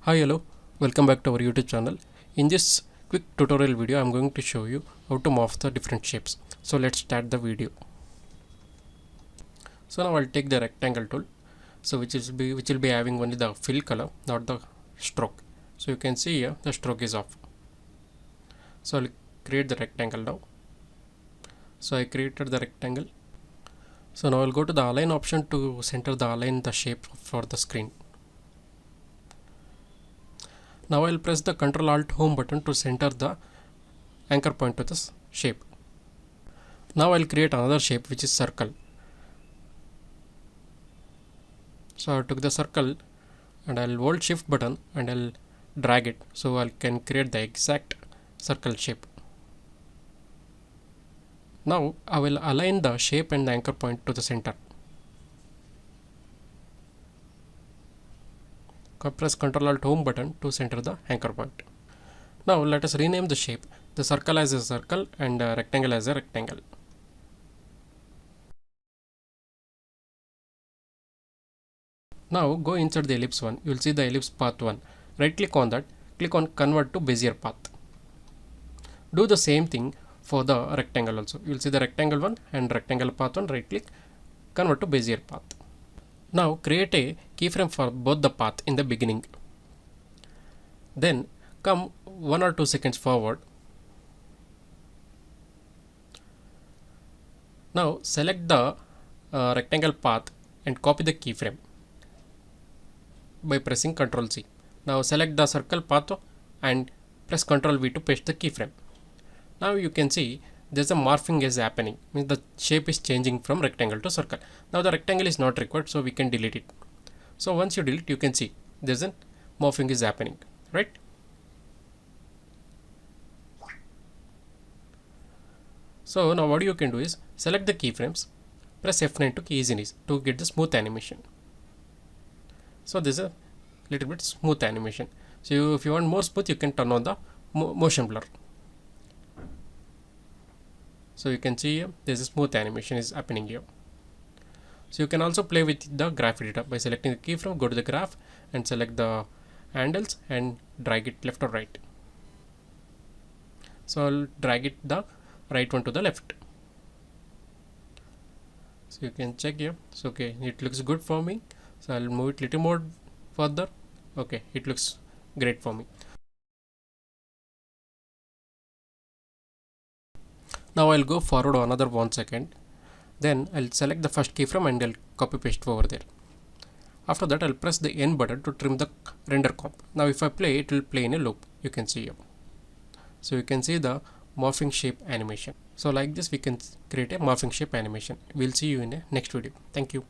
Hi, hello, welcome back to our YouTube channel. In this quick tutorial video, I'm going to show you how to morph the different shapes. So let's start the video. So now I'll take the rectangle tool. So which will be having only the fill color, not the stroke. So you can see here the stroke is off. So I'll create the rectangle now. So I created the rectangle. So now I'll go to the align option to align the shape for the screen. Now I'll press the Ctrl Alt Home button to center the anchor point to this shape. Now I'll create another shape which is circle. So I took the circle and I'll hold shift button and I'll drag it so I can create the exact circle shape. Now I will align the shape and the anchor point to the center. Press Ctrl Alt Home button to center the anchor point. Now let us rename the shape, the circle as a circle and rectangle as a rectangle. Now go inside the ellipse 1, you will see the ellipse path 1. Right click on that, click on convert to Bezier path. Do the same thing for the rectangle also. You will see the rectangle 1 and rectangle path 1, right click, convert to Bezier path. Now create a keyframe for both the path in the beginning. Then come 1 or 2 seconds forward. Now select the rectangle path and copy the keyframe by pressing Ctrl C. Now select the circle path and press Ctrl V to paste the keyframe. Now you can see there's a morphing is happening, means the shape is changing from rectangle to circle. Now the rectangle is not required, so we can delete it. So once you delete, you can see there's a morphing is happening, right? So now what you can do is select the keyframes, press F9 to ease in ease to get the smooth animation. So there's a little bit smooth animation. So if you want more smooth, you can turn on the motion blur. So you can see here there's a smooth animation is happening here. So you can also play with the graph editor by selecting the keyframe, go to the graph and select the handles and drag it left or right. So I'll drag it the right one to the left. So you can check here. So okay, it looks good for me. So I'll move it little more further. Okay, it looks great for me. Now I'll go forward another 1 second. Then I'll select the first keyframe and I'll copy paste over there. After that I'll press the N button to trim the render comp. Now if I play, it will play in a loop. You can see here. So you can see the morphing shape animation. So like this we can create a morphing shape animation. We'll see you in a next video. Thank you.